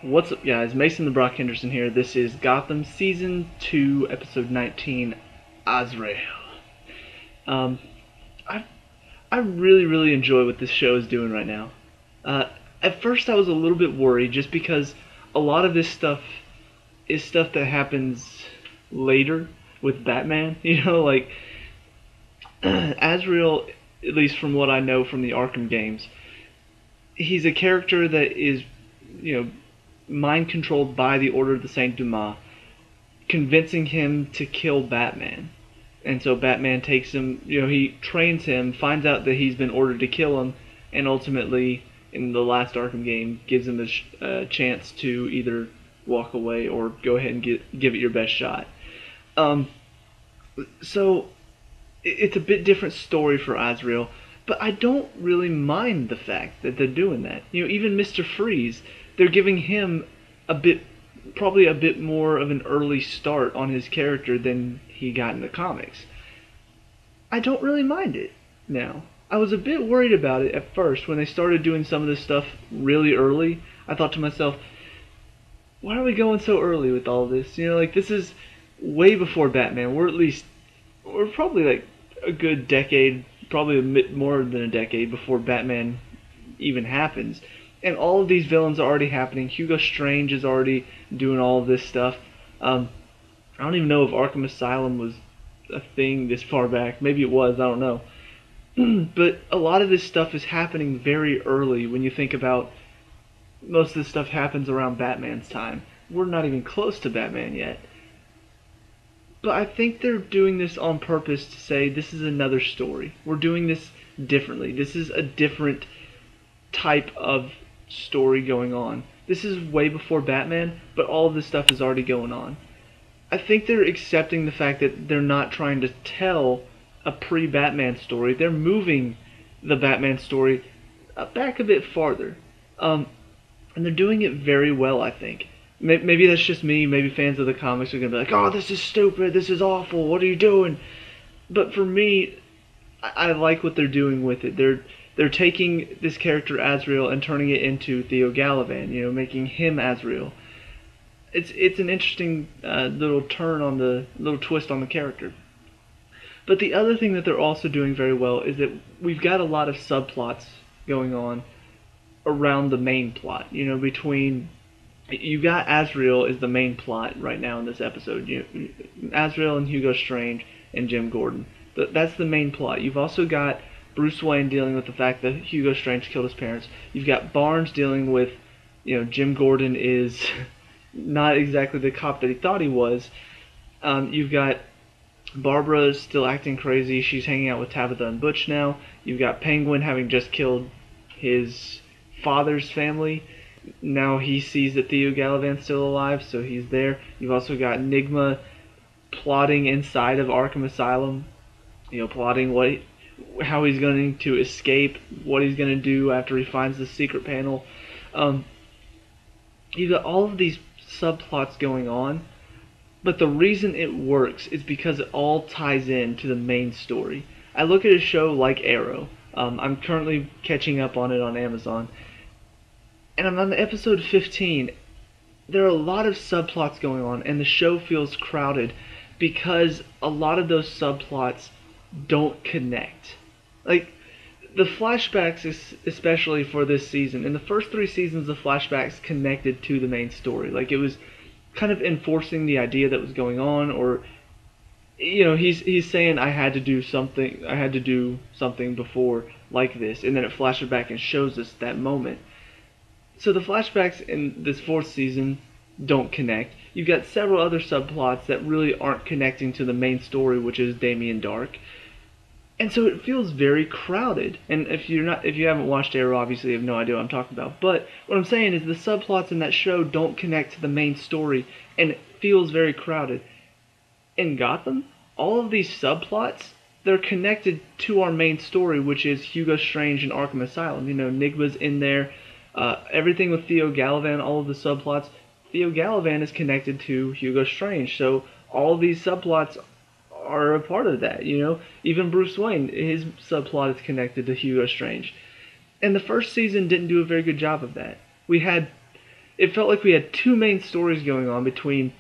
What's up, guys? Mason the Brock Henderson here. This is Gotham Season 2, Episode 19, Azrael. Um, I, I really enjoy what this show is doing right now. At first I was a little bit worried just because a lot of this stuff is stuff that happens later with Batman. Like, Azrael, at least from what I know from the Arkham games, he's a character that is, mind controlled by the Order of the Saint Dumas, convincing him to kill Batman. And so Batman takes him, he trains him, finds out that he's been ordered to kill him, and ultimately, in the last Arkham game, gives him a chance to either walk away or go ahead and give it your best shot. So it's a bit different story for Azrael, but I don't really mind the fact that they're doing that. Even Mr. Freeze, they're giving him probably a bit more of an early start on his character than he got in the comics. I don't really mind it now. I was a bit worried about it at first when they started doing some of this stuff really early. I thought to myself, why are we going so early with all this? This is way before Batman. We're probably like a good decade, probably a bit more than a decade before Batman even happens. And all of these villains are already happening. Hugo Strange is already doing all of this stuff. I don't even know if Arkham Asylum was a thing this far back. Maybe it was, I don't know. But a lot of this stuff is happening very early when you think about most of this stuff happens around Batman's time. We're not even close to Batman yet. But I think they're doing this on purpose to say this is another story. We're doing this differently. This is a different type of story going on. This is way before Batman, but all of this stuff is already going on. I think they're accepting the fact that they're not trying to tell a pre-Batman story. They're moving the Batman story back a bit farther. And they're doing it very well, I think. Maybe that's just me. Maybe fans of the comics are going to be like, oh, this is stupid, this is awful, what are you doing? But for me, I like what they're doing with it. They're taking this character Azrael and turning it into Theo Galavan, making him Azrael. It's an interesting little twist on the character. But the other thing that they're also doing very well is that we've got a lot of subplots going on around the main plot. You've got Azrael is the main plot right now in this episode. Azrael and Hugo Strange and Jim Gordon. That's the main plot. You've also got Bruce Wayne dealing with the fact that Hugo Strange killed his parents. You've got Barnes dealing with, Jim Gordon is not exactly the cop that he thought he was. You've got Barbara still acting crazy. She's hanging out with Tabitha and Butch now. You've got Penguin having just killed his father's family. Now he sees that Theo Galavan's still alive, so he's there. You've also got Enigma plotting inside of Arkham Asylum, plotting how he's going to escape, what he's going to do after he finds the secret panel. You've got all of these subplots going on, but the reason it works is because it all ties in to the main story. I look at a show like Arrow. I'm currently catching up on it on Amazon. And I'm on episode 15. There are a lot of subplots going on, and the show feels crowded because a lot of those subplots don't connect. Like, the flashbacks, especially for this season, in the first 3 seasons, the flashbacks connected to the main story. Like, it was kind of enforcing the idea that was going on, or, he's saying, I had to do something before like this, and then it flashes back and shows us that moment. So the flashbacks in this 4th season don't connect. You've got several other subplots that really aren't connecting to the main story, which is Damien Dark. And so it feels very crowded. And if you haven't watched Arrow, obviously you have no idea what I'm talking about. But what I'm saying is the subplots in that show don't connect to the main story, and it feels very crowded. In Gotham, all of these subplots, they're connected to our main story, which is Hugo Strange and Arkham Asylum. Enigma's in there. Everything with Theo Galavan, all of the subplots, Theo Galavan is connected to Hugo Strange, so all of these subplots are a part of that, Even Bruce Wayne, his subplot is connected to Hugo Strange. And the first season didn't do a very good job of that. We had it felt like we had two main stories going on between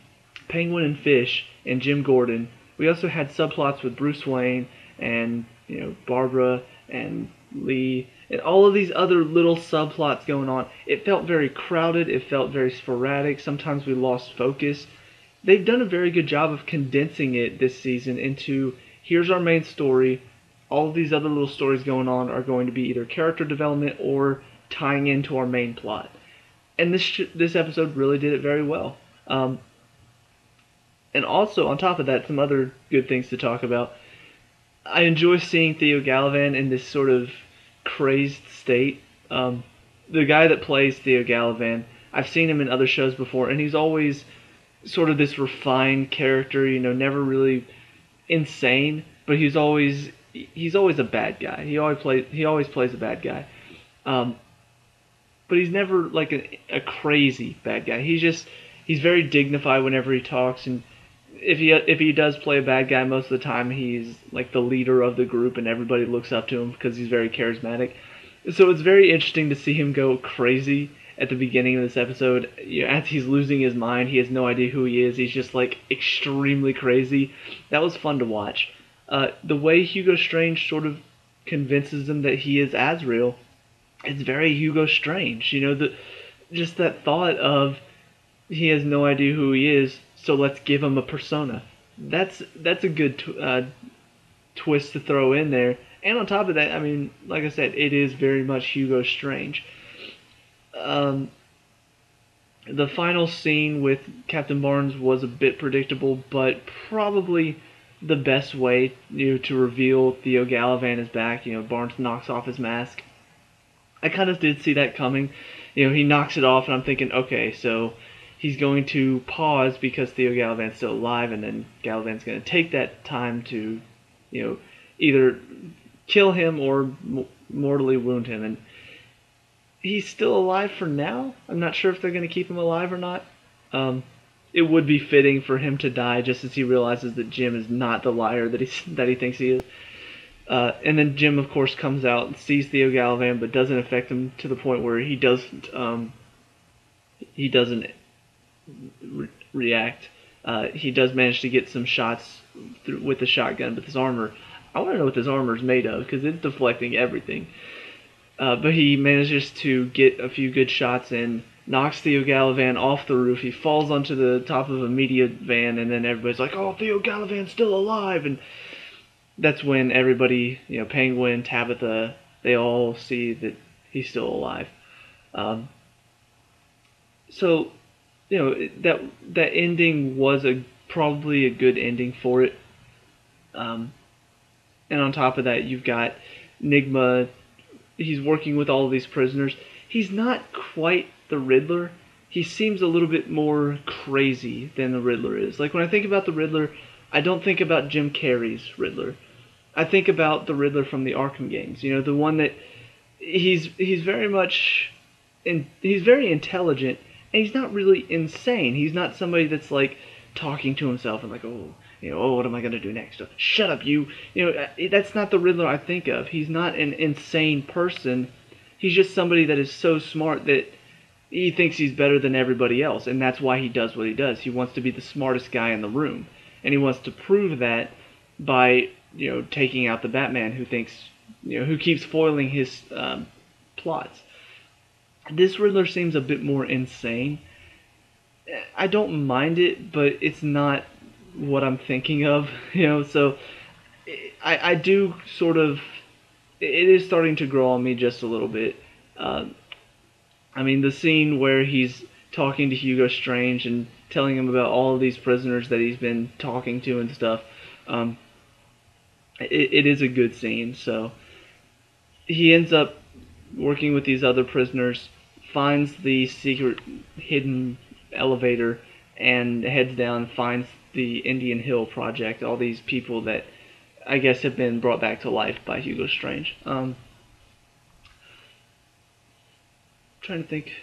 Penguin and Fish and Jim Gordon. We also had subplots with Bruce Wayne and Barbara and Lee and all of these other little subplots going on. It felt very crowded. It felt very sporadic. Sometimes we lost focus. They've done a very good job of condensing it this season into here's our main story. All of these other little stories going on are going to be either character development or tying into our main plot. And this episode really did it very well. And also, on top of that, some other good things to talk about. I enjoy seeing Theo Galavan in this sort of crazed state. The guy that plays Theo Galavan, I've seen him in other shows before, and he's always sort of this refined character, never really insane, but he's always a bad guy. He always plays a bad guy. But he's never like a crazy bad guy. He's very dignified whenever he talks, and if he does play a bad guy, most of the time he's like the leader of the group and everybody looks up to him because he's very charismatic. So it's very interesting to see him go crazy at the beginning of this episode. As he's losing his mind, he has no idea who he is. He's just like extremely crazy. That was fun to watch. The way Hugo Strange sort of convinces him that he is Azrael, it's very Hugo Strange. Just that thought of he has no idea who he is, so let's give him a persona. That's a good twist to throw in there. And on top of that, I mean, like I said, it is very much Hugo Strange. The final scene with Captain Barnes was a bit predictable, but probably the best way to reveal Theo Galavan is back. Barnes knocks off his mask. I kind of did see that coming. He knocks it off, and I'm thinking, okay, so he's going to pause because Theo Galavan's still alive, and then Galavan's going to take that time to, either kill him or mortally wound him. And he's still alive for now. I'm not sure if they're going to keep him alive or not. It would be fitting for him to die just as he realizes that Jim is not the liar that he thinks he is. And then Jim, of course, comes out and sees Theo Galavan, but doesn't affect him to the point where he doesn't react. He does manage to get some shots with the shotgun, but his armor, I want to know what his armor is made of, because it's deflecting everything. But he manages to get a few good shots in, knocks Theo Galavan off the roof. He falls onto the top of a media van, and then everybody's like, oh, Theo Galavan's still alive! And that's when everybody, Penguin, Tabitha, they all see that he's still alive. So, that ending was probably a good ending for it. And on top of that, you've got Nigma. He's working with all of these prisoners. He's not quite the Riddler. He seems a little bit more crazy than the Riddler is. Like, when I think about the Riddler, I don't think about Jim Carrey's Riddler. I think about the Riddler from the Arkham games. The one that he's very much, he's very intelligent, and he's not really insane. He's not somebody that's like talking to himself and like, oh, what am I gonna do next? Shut up, you. That's not the Riddler I think of. He's not an insane person. He's just somebody that is so smart that he thinks he's better than everybody else, and that's why he does what he does. He wants to be the smartest guy in the room, and he wants to prove that by taking out the Batman who thinks, who keeps foiling his plots. This Riddler seems a bit more insane. I don't mind it, but it's not what I'm thinking of, so I do sort of, it is starting to grow on me just a little bit. I mean, the scene where he's talking to Hugo Strange and telling him about all of these prisoners that he's been talking to and stuff, it is a good scene. So he ends up working with these other prisoners, finds the secret hidden elevator, and heads down and finds the Indian Hill Project, all these people that I guess have been brought back to life by Hugo Strange. Trying to think.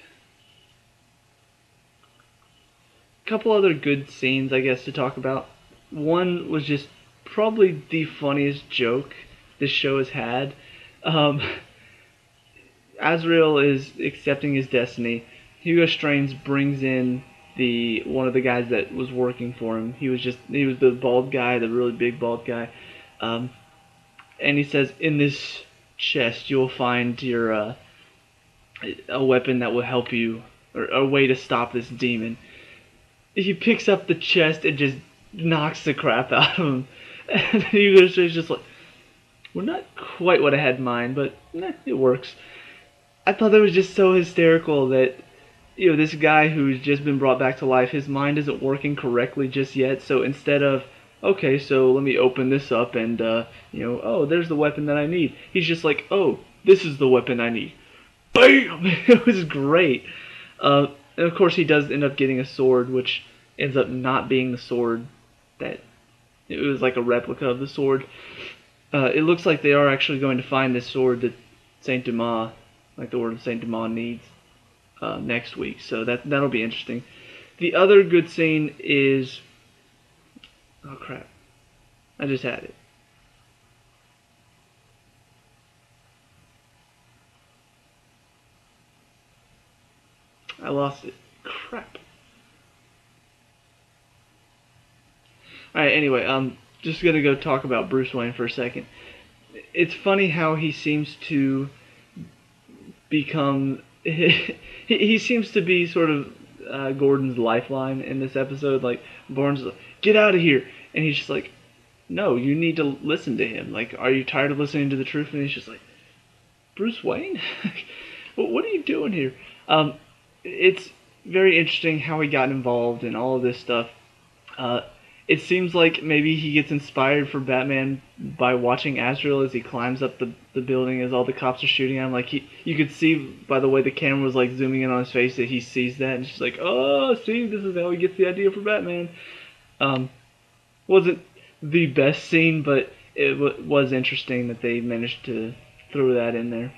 A couple other good scenes, I guess, to talk about. One was just probably the funniest joke this show has had. Azrael is accepting his destiny. Hugo Strange brings in the one of the guys that was working for him. He was the bald guy, the really big bald guy, um, and he says, in this chest you'll find your a weapon that will help you, or a way to stop this demon. He picks up the chest and just knocks the crap out of him. And Hugo Strange just like, well, not quite what I had in mind, but it works. I thought that was just so hysterical that, this guy who's just been brought back to life, his mind isn't working correctly just yet. So instead of, okay, so let me open this up and, oh, there's the weapon that I need. He's just like, oh, this is the weapon I need. Bam! It was great. And of course he does end up getting a sword, which ends up not being the sword that, it was like a replica of the sword. It looks like they are actually going to find this sword that Saint Dumas, like the Order of Saint Dumas, needs next week. So that'll be interesting. The other good scene is, oh crap, I just had it. I lost it. Crap. Alright, anyway, just gonna go talk about Bruce Wayne for a second. It's funny how he seems to become... he seems to be sort of Gordon's lifeline in this episode. Like, Barnes is like, get out of here! And he's just like, no, you need to listen to him. Like, are you tired of listening to the truth? And he's just like, Bruce Wayne? What are you doing here? It's very interesting how he got involved in all of this stuff. It seems like maybe he gets inspired for Batman by watching Azrael as he climbs up the building as all the cops are shooting at him. Like, you could see by the way the camera was like zooming in on his face that he sees that, and she's like, oh, see, this is how he gets the idea for Batman. Wasn't the best scene, but it was interesting that they managed to throw that in there.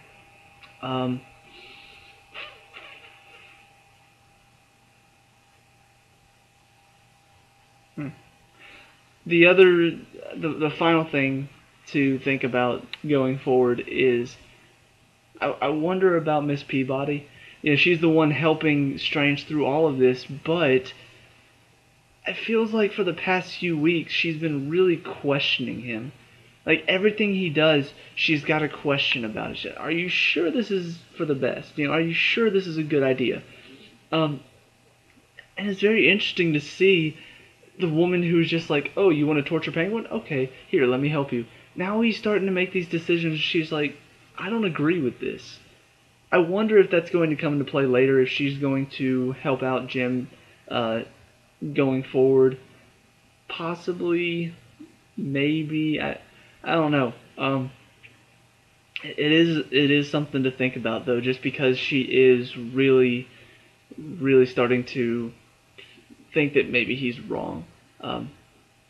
The final thing to think about going forward is, I wonder about Miss Peabody. She's the one helping Strange through all of this, but it feels like for the past few weeks she's been really questioning him. Like, everything he does, she's got a question about it. Are you sure this is for the best? Are you sure this is a good idea? And it's very interesting to see the woman who's just like, oh, you want to torture Penguin? Okay, here, let me help you. Now he's starting to make these decisions. She's like, I don't agree with this. I wonder if that's going to come into play later, if she's going to help out Jim going forward. Possibly, maybe, I don't know. It is something to think about, though, just because she is really, really starting to think that maybe he's wrong.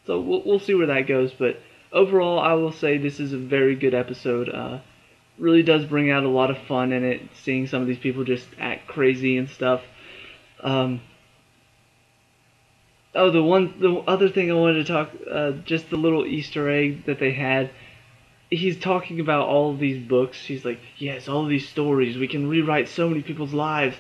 So we'll see where that goes, but overall I will say this is a very good episode. Really does bring out a lot of fun in it, seeing some of these people just act crazy and stuff. The other thing I wanted to talk, just the little Easter egg that they had. He's talking about all of these books. He's like, yes, all of these stories, we can rewrite so many people's lives.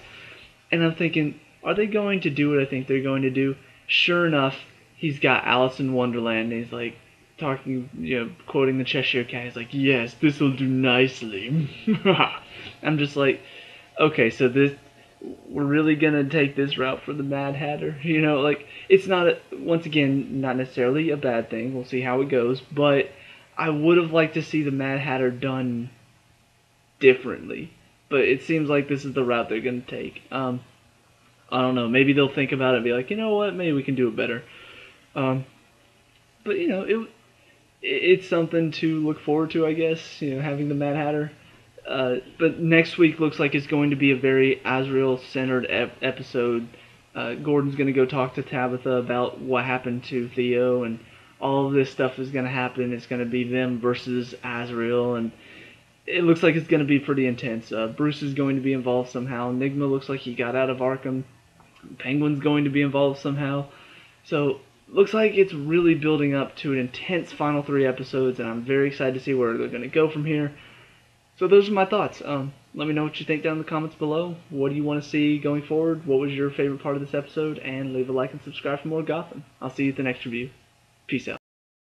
And I'm thinking, are they going to do what I think they're going to do? Sure enough, he's got Alice in Wonderland, and he's like talking, quoting the Cheshire Cat. He's like, yes, this will do nicely. I'm just like, okay, so we're really gonna take this route for the Mad Hatter? Like, it's not, once again, not necessarily a bad thing. We'll see how it goes, but I would have liked to see the Mad Hatter done differently. But it seems like this is the route they're gonna take. I don't know, maybe they'll think about it and be like, you know what, maybe we can do it better. But, it's something to look forward to, I guess, having the Mad Hatter. But next week looks like it's going to be a very Azrael-centered episode. Gordon's going to go talk to Tabitha about what happened to Theo, and all of this stuff is going to happen. It's going to be them versus Azrael, and it looks like it's going to be pretty intense. Bruce is going to be involved somehow. Enigma looks like he got out of Arkham. Penguin's going to be involved somehow. So, looks like it's really building up to an intense final 3 episodes, and I'm very excited to see where they're going to go from here. So those are my thoughts. Let me know what you think down in the comments below. What do you want to see going forward? What was your favorite part of this episode? And leave a like and subscribe for more Gotham. I'll see you at the next review. Peace out.